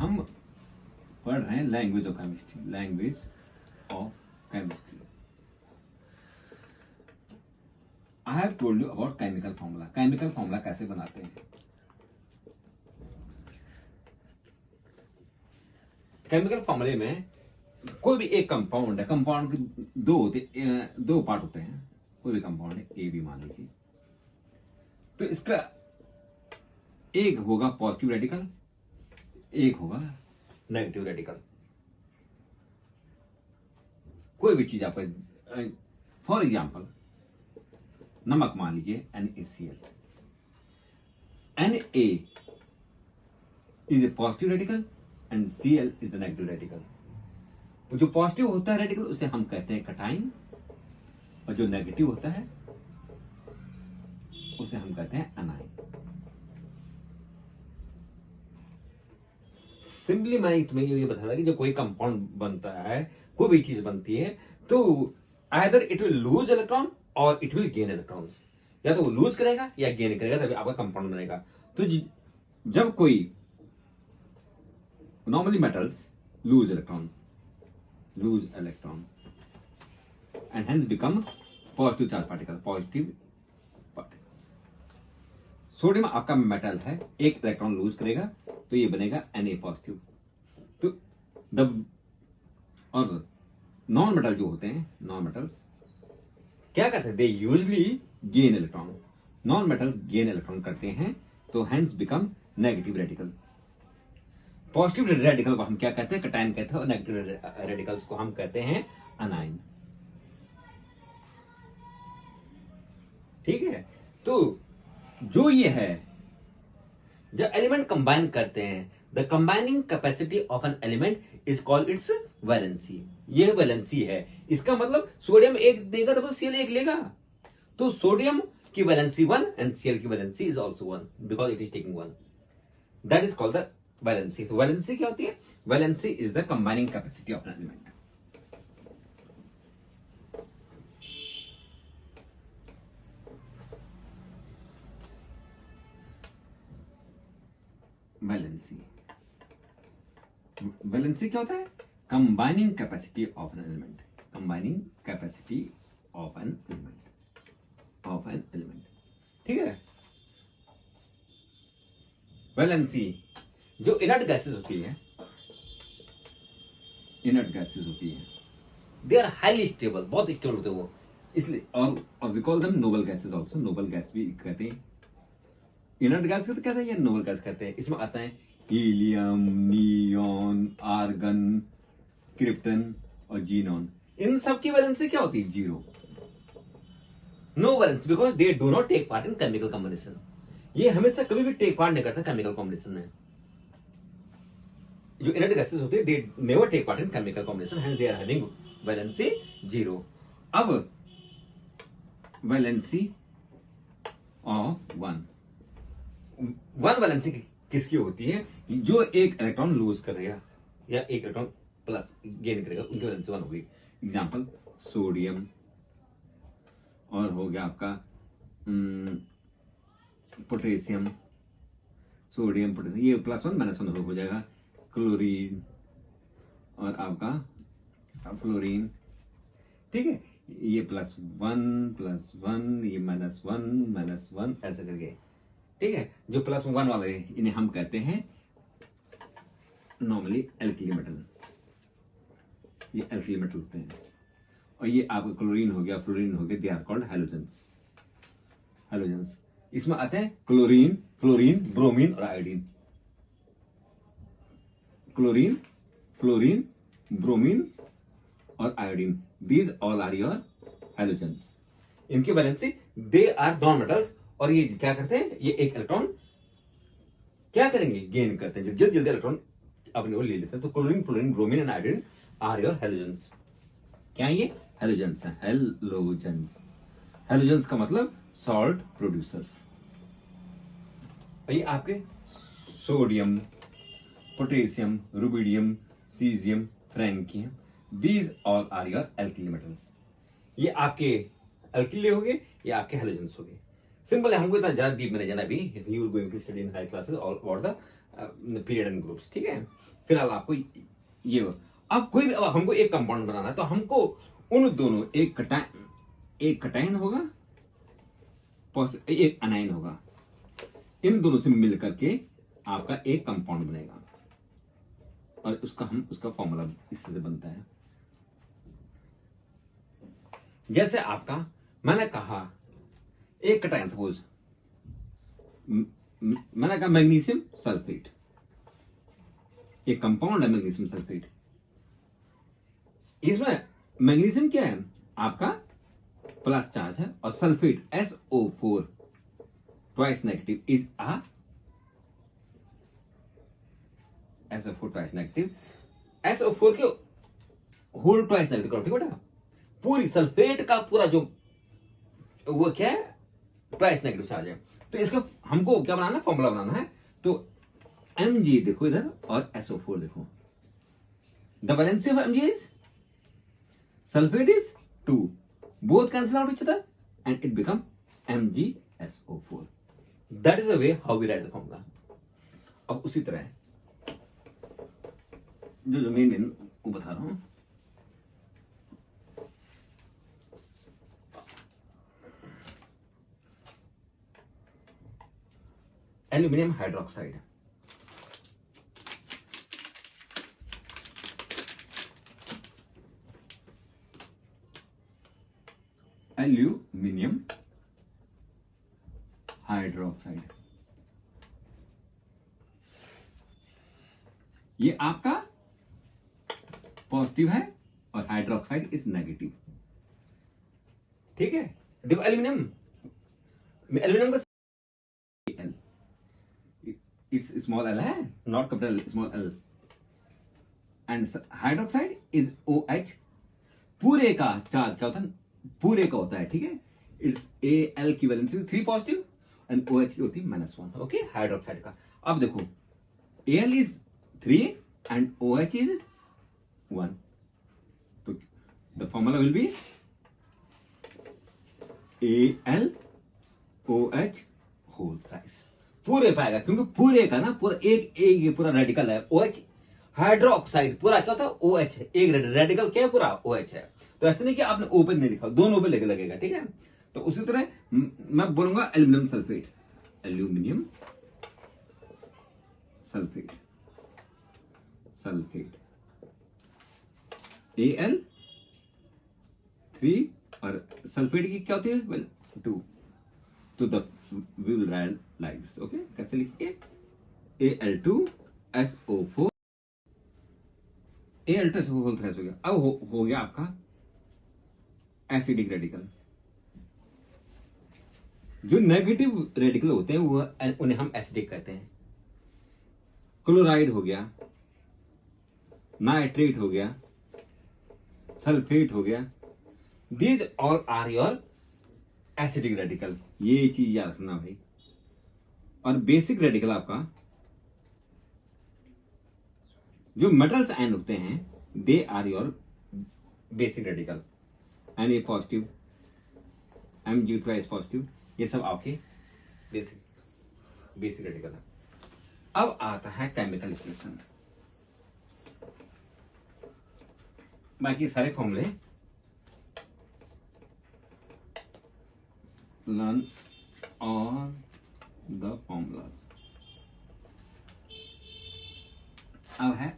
हम पढ़ रहे हैं language of chemistry, language of chemistry. I have told you about chemical formula. Chemical formula कैसे बनाते हैं? केमिकल फॉर्मूले में कोई भी एक कंपाउंड है, कंपाउंड के दो पार्ट होते हैं। कोई भी कंपाउंड है, ए बी मान लीजिए, तो इसका एक होगा पॉजिटिव रेडिकल, एक होगा नेगेटिव रेडिकल। कोई भी चीज आप, फॉर एग्जाम्पल नमक मान लीजिए NaCl। Na is a positive radical and Cl is the negative radical. जो पॉजिटिव होता है रेडिकल उसे हम कहते हैं कटाइन, और जो नेगेटिव होता है उसे हम कहते हैं अनाइन। सिंपली मैं तुम्हें ये बता रहा कि जब कोई कंपाउंड बनता है, कोई भी चीज बनती है, तो either it will lose electron और इट विल गेन इलेक्ट्रॉन्स। या तो वो लूज करेगा या गेन करेगा, तभी आपका कंपाउंड बनेगा। तो जब कोई normally metals loose electron and hence become positive charge particle, positive particles. Sodium आपका मेटल है, एक इलेक्ट्रॉन लूज करेगा तो ये बनेगा Na पॉजिटिव। तो और नॉन मेटल जो होते हैं, नॉन मेटल्स क्या करते हैं? They usually gain electron. Non metals gain electron करते हैं, तो hence become negative radical. Positive radical को हम क्या कहते हैं? कटायन कहते हैं, और नेगेटिव रेडिकल्स को हम कहते हैं अनाइन। ठीक है, तो जो ये है, जब एलिमेंट कंबाइन करते हैं, the combining capacity of an element is called its valency. ये वैलेंसी है। इसका मतलब सोडियम एक देगा तो Cl एक लेगा, तो सोडियम की वैलेंसी 1 एंड Cl की valency is also 1 because it is taking 1। That is called the valency. तो वैलेंसी क्या होती है? Valency is the combining capacity of an element. Valency क्या होता है? Combining capacity of an element. Combining capacity of an element. ठीक है। Valency जो इनर्ट गैसेस होती है, दे आर हाईली स्टेबल, बहुत स्टेबल होते हैं वो, इसलिए और we call them noble gases also. Noble gas भी कहते हैं। इनर्ट गैस को तो कहते हैं या नोबल गैस कहते हैं। इसमें आता है हीलियम, नियॉन, आर्गन, क्रिप्टन और जीनॉन। इन सब की वैलेंसी क्या होती है? 0। No valence because they do not take part in chemical combination. ये हमेशा कभी भी टेक पार्ट नहीं करता केमिकल कॉम्बिनेशन में। जो इनर्ट गैसेस होते हैं, they never take part in chemical combination, hence they are having valency 0। अब वैलेंसी ऑफ 1 वैलेंसी किसकी होती है? जो एक इलेक्ट्रॉन लूज करेगा या एक इलेक्ट्रॉन प्लस गेन करेगा, उनकी वैलेंसी 1 होगी। एग्जांपल सोडियम, और हो गया आपका पोटेशियम, सोडियम पोटेशियम, ये +1 -1 हो जाएगा। क्लोरीन और आपका फ्लोरीन। ठीक है, ये +1 +1, ये -1 ऐसे करके। ठीक है, जो +1 वाले इन्हें हम कहते हैं नॉर्मली एल्किली मेटल। ये एल्किली मेटल होते हैं। और ये आपका क्लोरीन हो गया, फ्लोरीन हो गया, दे आर कॉल्ड हैलोजेंस। इसमें आते हैं क्लोरीन, फ्लोरीन, ब्रोमीन और आयोडीन। क्लोरीन, फ्लोरीन, ब्रोमीन और iodine, these all are your halogens. इनकी valency, they are non metals, और ये क्या करते हैं? ये एक इलेक्ट्रॉन क्या करेंगे? गेन करते हैं। जल्दी जल्दी इलेक्ट्रॉन अपने को ले लेते हैं। तो chlorine, fluorine, bromine and iodine are your halogens. क्या ये? हैलोजेंस है। हैलोजेंस का मतलब सॉल्ट प्रोड्यूसर्स। ये आपके sodium, potassium, rubidium, caesium, francium, these all are your alkali metal. ये आपके एल्किली हो गए, ये आपके हैलोजेंस हो गए। सिंपल है, हमको इतना ज्यादा डीप में नहीं जाना अभी। You are going to study in high classes all about the period and groups, ठीक है। फिलहाल आपको ये अब कोई भी, अब हमको एक कंपाउंड बनाना है तो हमको उन दोनों, एक कटायन होगा, एक अनायन होगा, इन दोनों से मिल करके आपका एक कंपाउंड बनेगा और उसका फॉर्मूला इससे बनता है। जैसे आपका मैंने कहा एक कटायन, सपोज मैंने कहा मैग्नीशियम सल्फेट, एक कंपाउंड है मैग्नीशियम सल्फेट। इसमें मैग्नीशियम क्या है आपका, प्लस चार्ज है, और sulphate SO4 twice negative is SO4 twice negative, SO4 के होल ट्वाइस नेगेटिव करो, ठीक बेटा। पूरी सल्फेट का पूरा जो वो क्या है, ट्वाइस नेगेटिव चार्ज है। तो इसका हमको क्या बनाना है, फॉर्मूला बनाना है। तो Mg देखो इधर और SO4 देखो, the valency of Mg is sulfate is 2, both cancel out each other and it become MgSO4. That is the way how we write the formula. अब उसी तरह जो मेन वो बता रहा हूं, एल्यूमिनियम हाइड्रोक्साइड, एल्यूमिनियम हाइड्रोक्साइड, ये आपका पॉजिटिव है और हाइड्रोक्साइड इज नेगेटिव, ठीक है। देखो एल्यूमिनियम का एल, इट्स स्मॉल एल है, not capital, small L. And hydroxide is OH, पूरे का चार्ज क्या होता है, पूरे का होता है, ठीक है। इट्स Al की वैलेंसी 3 पॉजिटिव एंड OH की होती है -1, ओके, हाइड्रोक्साइड का। अब देखो Al is 3 and OH is 1, तो the formula will be AlOH whole thrice, पूरे पाएगा, क्योंकि पूरे का ना पूरा एक पूरा रेडिकल है OH, हाइड्रोक्साइड पूरा क्या होता है OH है, एक रेडिकल क्या है पूरा OH है। तो ऐसे नहीं कि आपने O पे नहीं लिखा, दोनों पे लेके लगेगा, ठीक है। तो उसी तरह मैं बोलूंगा aluminium sulphate, aluminium sulphate, sulphate Al3 और सल्फेट की क्या होती है, वेल 2, तो the we will write like this, okay. कैसे लिखिए, Al2SO4, Al2SO4 होल थ्राइस हो गया। अब हो गया आपका एसिडिक रेडिकल। जो नेगेटिव रेडिकल होते हैं वो उन्हें हम एसिडिक कहते हैं। क्लोराइड हो गया, नाइट्रेट हो गया, सल्फेट हो गया, these all are your acidic radical, ये चीज याद रखना भाई। और बेसिक रेडिकल आपका जो मेटल्स आयन होते हैं, they are your basic radical, Na positive, Mg2 positive, ये सब आपके बेसिक रेडिकल है। अब आता है केमिकल इक्वेशन, बाकी सारे फॉर्मूले लर्न ऑल द फॉर्मूलाज। अब है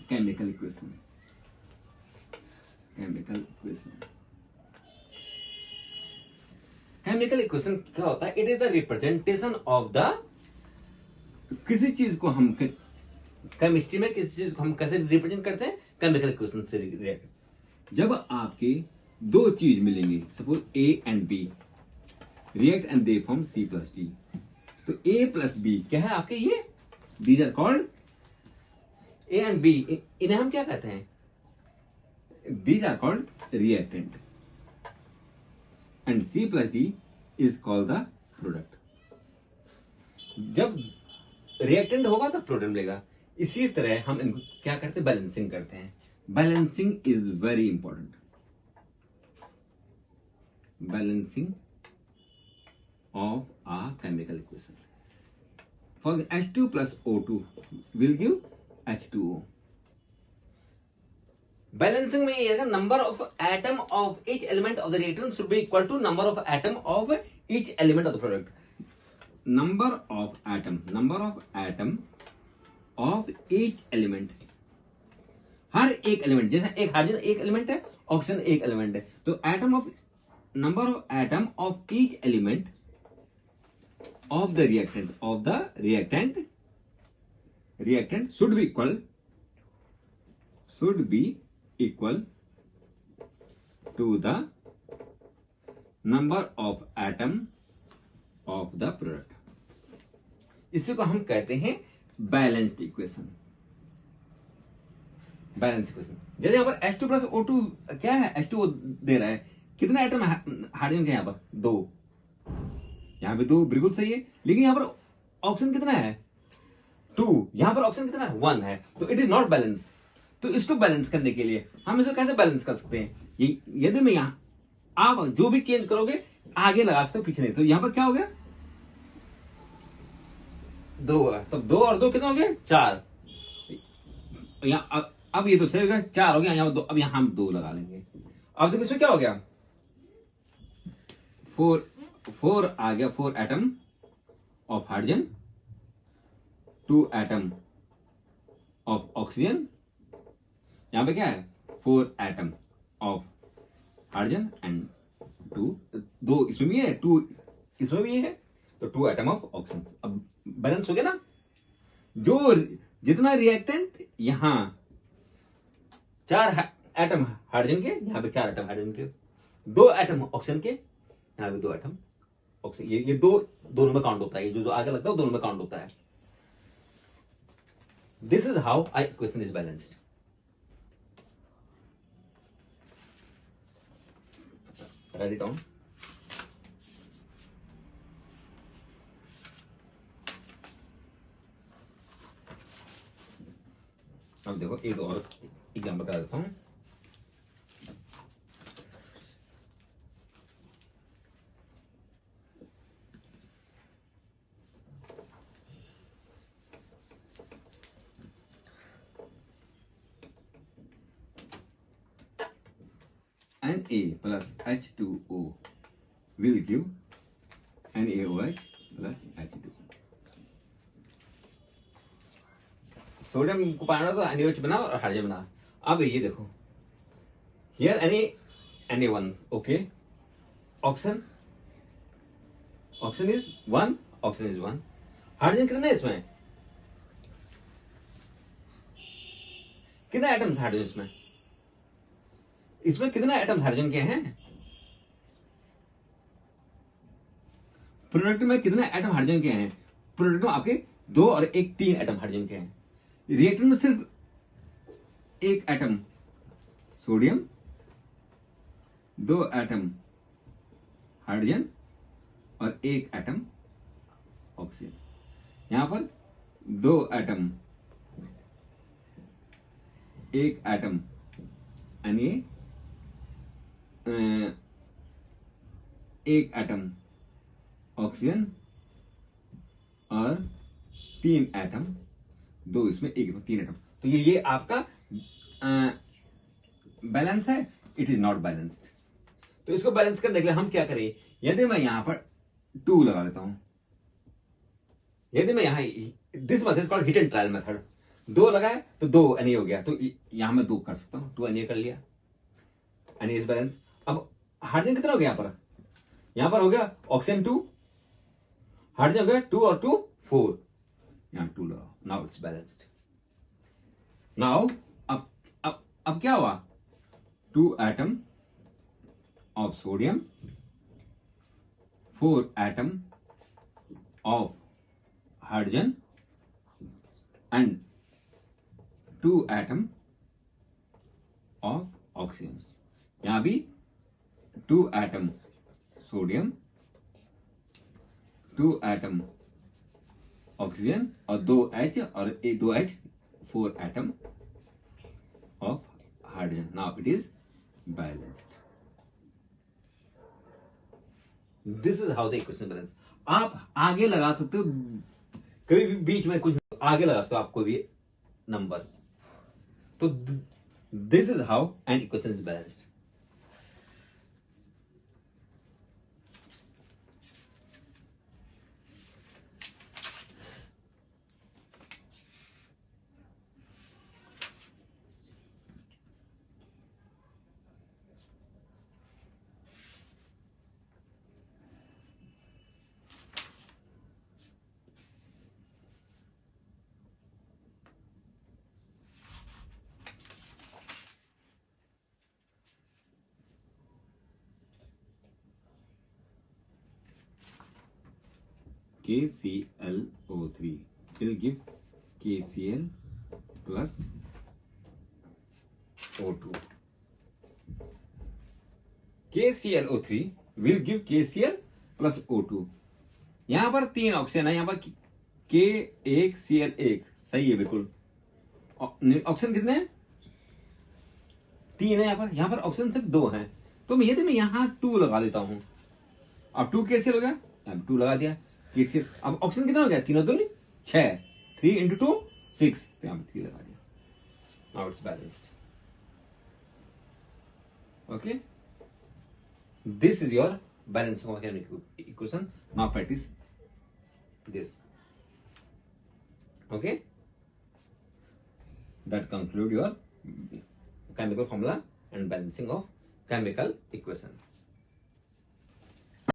chemical equation, chemical equation, chemical equation क्या होता है, it is the representation of the, किसी चीज को हम केमिस्ट्री में किसी चीज को हम कैसे रिप्रेजेंट करते हैं, केमिकल इक्वेशन से रिलेटेड। जब आपके दो चीज मिलेंगे, suppose A and B react and they form C+D, तो A प्लस B क्या है आपके, ये these are called A and B, इन्हें हम क्या कहते हैं, these are called reactant, and C+D is called the product. जब रिएक्टेंट होगा तो प्रोडक्ट मिलेगा। इसी तरह हम इनको क्या करते हैं, बैलेंसिंग करते हैं। Balancing is very important, balancing of a chemical equation. For H2 plus O2 will give H2O. Balancing में ये है number of atom of each element of the reactant should be equal to number of atom of each element of the product. Number of atom of each element. हर एक element, जैसे एक hydrogen एक element है, oxygen एक element है, तो atom of number of atom of each element of the reactant should be equal to the number of atom of the product. इसी को हम कहते हैं बैलेंस्ड इक्वेशन। बैलेंस इक्वेशन जैसे यहां पर H2 प्लस O2 क्या है, H2O दे रहा है, कितना एटम हाइड्रोजन के यहां पर 2, यहां पे 2 बिल्कुल सही है, लेकिन यहां पर ऑक्सीजन कितना है 2, यहां पर ऑक्सीजन कितना है 1 है, तो इट इज नॉट बैलेंस। तो इसको बैलेंस करने के लिए हम इसको कैसे बैलेंस कर सकते हैं, यदि मैं यहां आप जो भी चेंज करोगे आगे लगा सकते हो, पीछे नहीं। तो यहां पर क्या हो गया 2 होगा, तब 2 और 2 कितना हो गया 4, अब ये तो सही हो गया 4 हो गया, यहाँ 2, अब यहां हम 2 लगा लेंगे। अब देखो इसमें क्या हो गया 4 आ गया, 4 atom of hydrogen, 2 atom of oxygen, यहां पे क्या है 4 एटम ऑफ हाइड्रोजन एंड 2 इसमें भी है, 2 इसमें भी है, तो 2 एटम ऑफ ऑक्सीजन। अब बैलेंस हो गया ना, जो जितना रिएक्टेंट यहां 4 एटम हाइड्रोजन के, यहां पे 4 एटम हाइड्रोजन के, 2 एटम ऑक्सीजन के, यहां पे 2 एटम ऑक्सीजन, ये दोनों में काउंट होता है, जो आगे लगता है दोनों में काउंट होता है। This is how I equation is balanced. Right it down. अब देखो एक और एग्जाम्पल करा देता हूं। Na plus H2O will give NaOH plus H2O। Sodium को पाना तो NaOH बना और हाइड्रोजन बना। अब ये देखो here Na1 okay, oxygen is 1, hydrogen कितना है इसमें, कितना एटम्स हाइड्रोजन इसमें कितना एटम्स हाइड्रोजन के हैं, प्रोडक्ट में कितना एटम हाइड्रोजन के हैं, प्रोडक्ट में आपके 2 और 1 3 एटम हाइड्रोजन के हैं, रिएक्टेंट में सिर्फ 1 एटम सोडियम, 2 एटम हाइड्रोजन और 1 एटम ऑक्सीजन। यहां पर 2 atom, 1 atom Na, 1 atom oxygen और 3 एटम, 2 इसमें 1 3 एटम। तो ये आपका बैलेंस है, इट इज नॉट बैलेंस्ड। तो इसको बैलेंस करने के लिए हम क्या करें, यदि मैं यहां पर 2 लगा लेता हूं, यदि मैं यहां this method is called hit and trial method, 2 लगाए तो 2 Na हो गया, तो यहां मैं 2 कर सकता हूं, 2 Na कर लिया, Na इज बैलेंस। अब हाइड्रोजन कितना हो गया यहां पर हो गया ऑक्सीजन 2, हाइड्रोजन हो गया 2 और 2 4, यहां 2 लगाओ, नाउ इट्स बैलेंस्ड। नाउ अब क्या हुआ 2 atom of sodium, 4 atom of hydrogen and 2 atom of oxygen. यहां भी 2 एटम सोडियम, 2 एटम ऑक्सीजन और 2 H और 2 H, 4 atom of hydrogen. Now it is balanced. This is how the equation balance. आप आगे लगा सकते हो, कभी भी बीच में कुछ आगे लगा सकते हो आपको भी नंबर। तो this is how an equation is balanced. KClO3 will give KCl plus O2. KClO3 will give KCl plus O2। यहां पर 3 ऑक्सीजन है, यहां पर K1Cl1 सही है बिल्कुल। ऑक्सीजन कितने हैं? 3 है यहां पर ऑक्सीजन सिर्फ 2 हैं। तो यदि मैं यहां 2 लगा देता हूं, अब 2 KCl हो गया, अब 2 लगा दिया KCl। अब ऑक्सीजन कितना हो गया? 3 और 2 6, 3 into 2 6, तो यहां पर 3 लगा दिया। Now it's balanced. Okay, this is your balancing of chemical equation. Now practice this. Okay, that conclude your chemical formula and balancing of chemical equation.